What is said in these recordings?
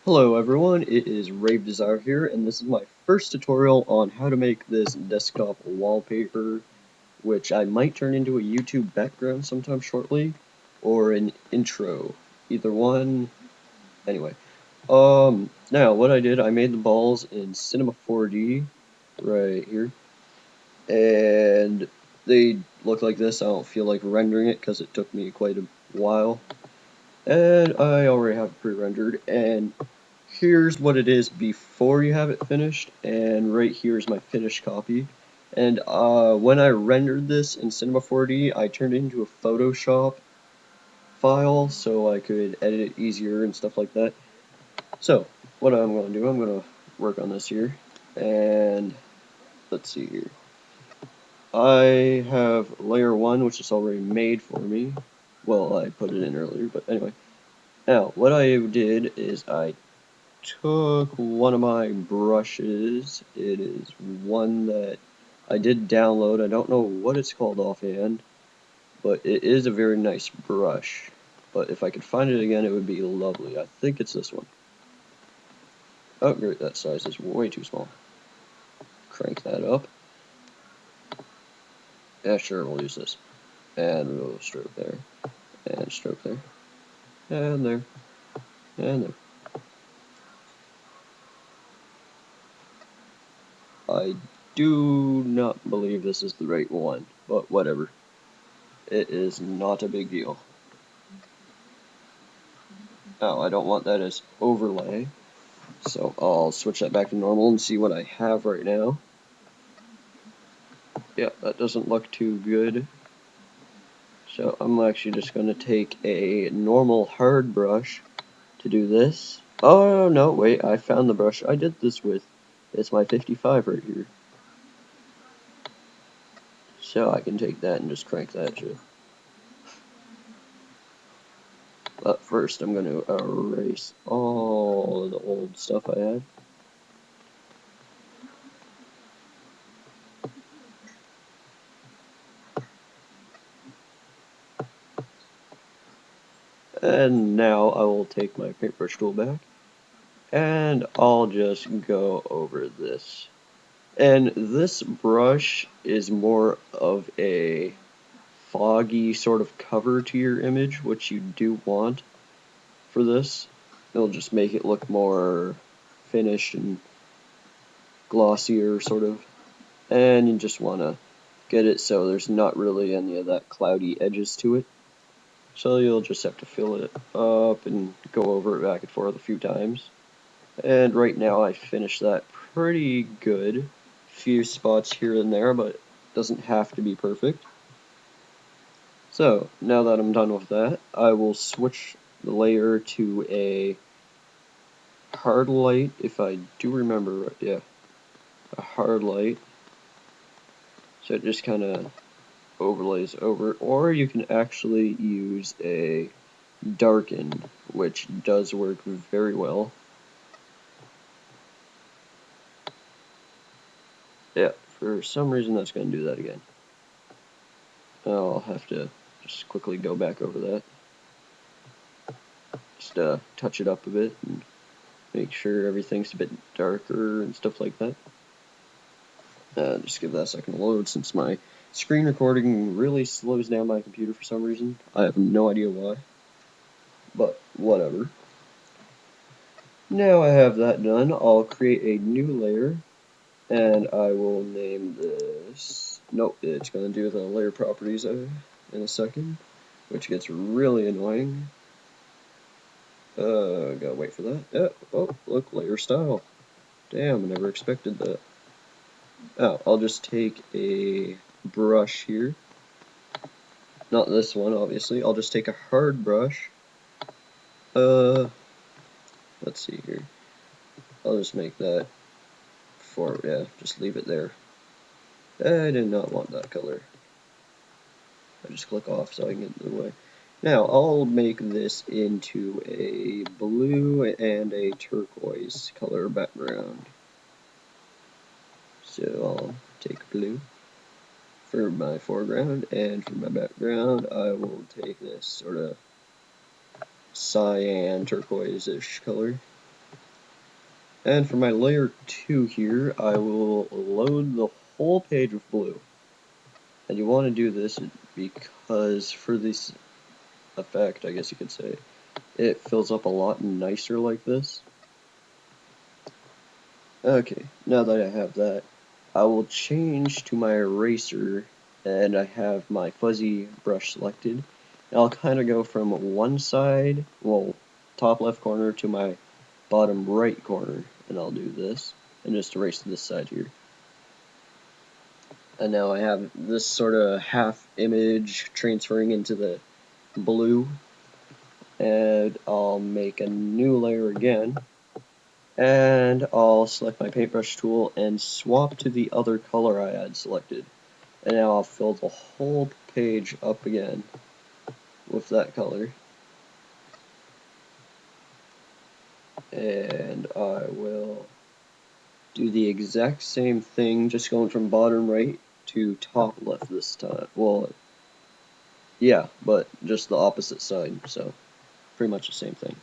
Hello everyone, it is RavedDesire here, and this is my first tutorial on how to make this desktop wallpaper, which I might turn into a YouTube background sometime shortly, or an intro. Either one. Anyway. Now what I did, I made the balls in Cinema 4D, right here, and they look like this. I don't feel like rendering it because it took me quite a while. And I already have it pre-rendered, and here's what it is before you have it finished, and right here is my finished copy. And when I rendered this in Cinema 4D, I turned it into a Photoshop file so I could edit it easier and stuff like that. So, what I'm going to do, I'm going to work on this here, and let's see here. I have layer 1, which is already made for me. Well, I put it in earlier, but anyway. Now, what I did is I took one of my brushes. It is one that I did download. I don't know what it's called offhand, but it is a very nice brush. But if I could find it again, it would be lovely. I think it's this one. Oh, great, that size is way too small. Crank that up. Yeah, sure, we'll use this. And we'll stroke there. And stroke there. And there. And there. I do not believe this is the right one, but whatever. It is not a big deal. Oh, I don't want that as overlay, so I'll switch that back to normal and see what I have right now. Yeah, that doesn't look too good. So I'm actually just going to take a normal hard brush to do this. Oh, no, wait, I found the brush I did this with. It's my 55 right here. So I can take that and just crank that too. But first I'm going to erase all of the old stuff I had. And now I will take my paintbrush tool back, and I'll just go over this. And this brush is more of a foggy sort of cover to your image, which you do want for this. It'll just make it look more finished and glossier, sort of. And you just want to get it so there's not really any of that cloudy edges to it. So you'll just have to fill it up and go over it back and forth a few times. And right now I finished that pretty good. Few spots here and there, but it doesn't have to be perfect. So now that I'm done with that, I will switch the layer to a hard light, if I do remember, yeah, a hard light. So it just kind of overlays over it, or you can actually use a darken, which does work very well. Yeah, for some reason that's going to do that again. I'll have to just quickly go back over that. Just touch it up a bit and make sure everything's a bit darker and stuff like that. Just give that a second to load since my screen recording really slows down my computer for some reason. I have no idea why, but whatever. Now I have that done, I'll create a new layer, and I will name this, nope, it's going to do the layer properties in a second, which gets really annoying. Gotta wait for that. Yeah, oh, look, layer style. Damn, I never expected that. Oh, I'll just take a brush here. Not this one, obviously. I'll just take a hard brush. Let's see here. I'll just make that for, yeah, just leave it there. I did not want that color. I just click off so I can get in the way. Now, I'll make this into a blue and a turquoise color background. So I'll take blue for my foreground, and for my background I will take this sort of cyan turquoise-ish color. And for my layer 2 here, I will load the whole page with blue. And you want to do this because for this effect, I guess you could say, it fills up a lot nicer like this. Okay, now that I have that, I will change to my eraser, and I have my fuzzy brush selected. And I'll kind of go from one side, well, top left corner to my bottom right corner, and I'll do this, and just erase this side here. And now I have this sort of half image transferring into the blue, and I'll make a new layer again. And I'll select my paintbrush tool and swap to the other color I had selected. And now I'll fill the whole page up again with that color. And I will do the exact same thing, just going from bottom right to top left this time. Well, yeah, but just the opposite side, so pretty much the same thing.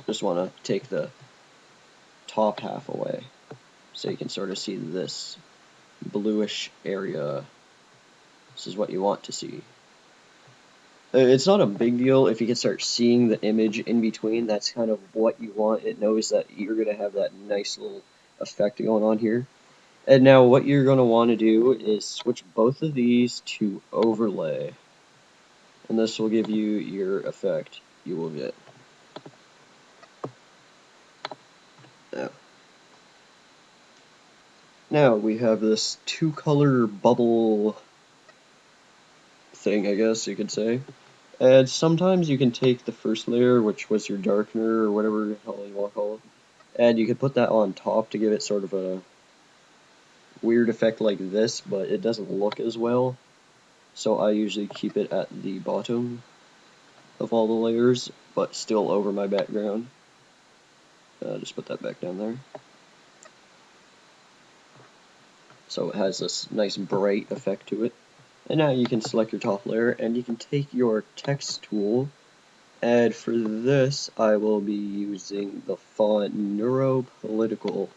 Just want to take the top half away so you can sort of see this bluish area. This is what you want to see. It's not a big deal if you can start seeing the image in between. That's kind of what you want. It knows that you're going to have that nice little effect going on here. And now what you're going to want to do is switch both of these to overlay. And this will give you your effect you will get. Now we have this two-color bubble thing, I guess you could say. And sometimes you can take the first layer, which was your darkener or whatever the hell you want to call it, and you can put that on top to give it sort of a weird effect like this, but it doesn't look as well. So I usually keep it at the bottom of all the layers, but still over my background. Just put that back down there. So it has this nice bright effect to it. And now you can select your top layer, and you can take your text tool, and for this I will be using the font Neuropolitical.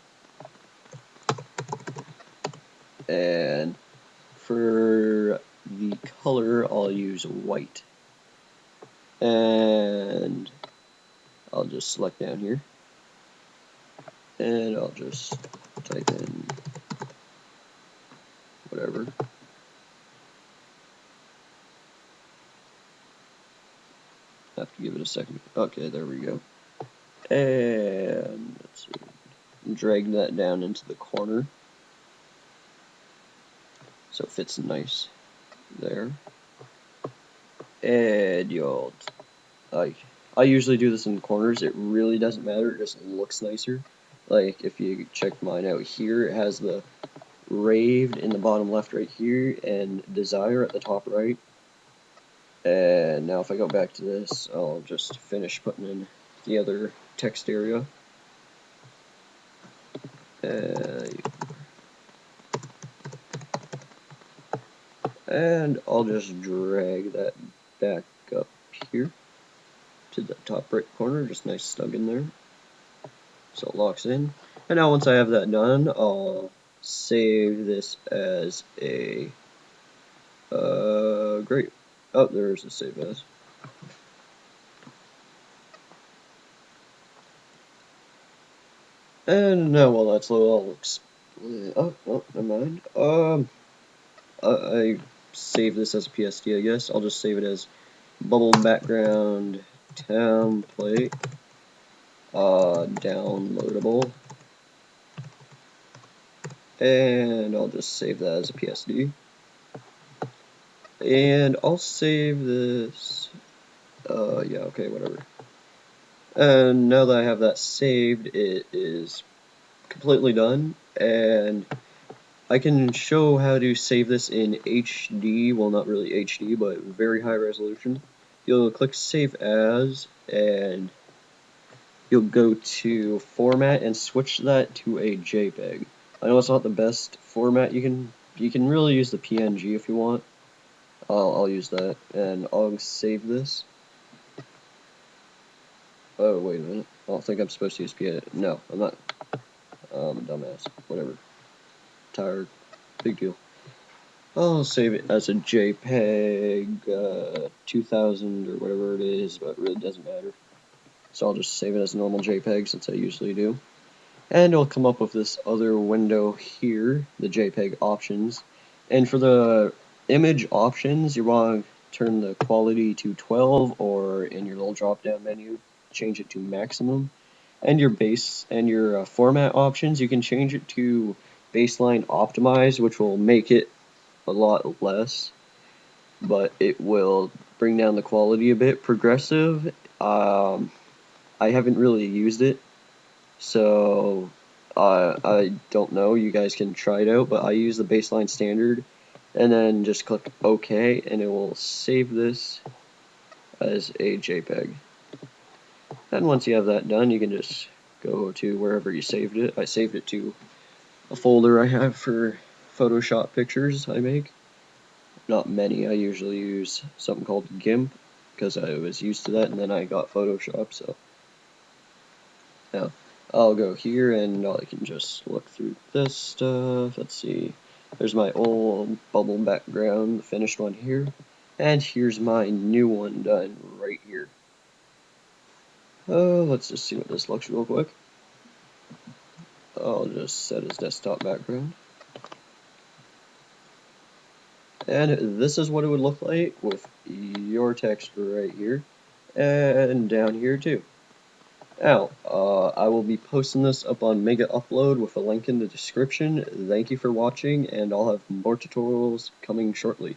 And for the color I'll use white. And I'll just select down here, and I'll just type in whatever. I have to give it a second. Okay, there we go. And let's see, drag that down into the corner so it fits nice there. And I usually do this in corners. It really doesn't matter. It just looks nicer. Like if you check mine out here, it has the Raved in the bottom left right here and Desire at the top right. And now if I go back to this, I'll just finish putting in the other text area. And I'll just drag that back up here to the top right corner, just nice snug in there, so it locks in. And now once I have that done, I'll save this as a, great, oh, there's a save as. And now while that's low, I'll explain, oh, never mind, I save this as a PSD, I guess. I'll just save it as bubble background template, downloadable, and I'll just save that as a PSD. And I'll save this, yeah, okay, whatever. And now that I have that saved, it is completely done, and I can show how to save this in HD, well not really HD, but very high resolution. You'll click Save As, and you'll go to Format and switch that to a JPEG. I know it's not the best format. You can really use the PNG if you want. I'll use that, and I'll save this. Oh, wait a minute. I don't think I'm supposed to use PNG. No, I'm not. I'm a dumbass. Whatever. Tired. Big deal. I'll save it as a JPEG 2000 or whatever it is, but it really doesn't matter. So I'll just save it as a normal JPEG since I usually do. And it'll come up with this other window here, the JPEG options. And for the image options, you want to turn the quality to 12, or in your little drop down menu, change it to maximum. And your base and your format options, you can change it to baseline optimized, which will make it a lot less, but it will bring down the quality a bit. Progressive, I haven't really used it, so I don't know. You guys can try it out, but I use the baseline standard, and then just click OK, and it will save this as a JPEG. And once you have that done, you can just go to wherever you saved it. I saved it to a folder I have for Photoshop pictures I make. Not many. I usually use something called GIMP because I was used to that, and then I got Photoshop. So now I'll go here and I can just look through this stuff. Let's see. There's my old bubble background, the finished one here, and here's my new one done right here. Let's just see what this looks real quick. I'll just set his desktop background. And this is what it would look like with your text right here, and down here too. Now, I will be posting this up on Mega Upload with a link in the description. Thank you for watching, and I'll have more tutorials coming shortly.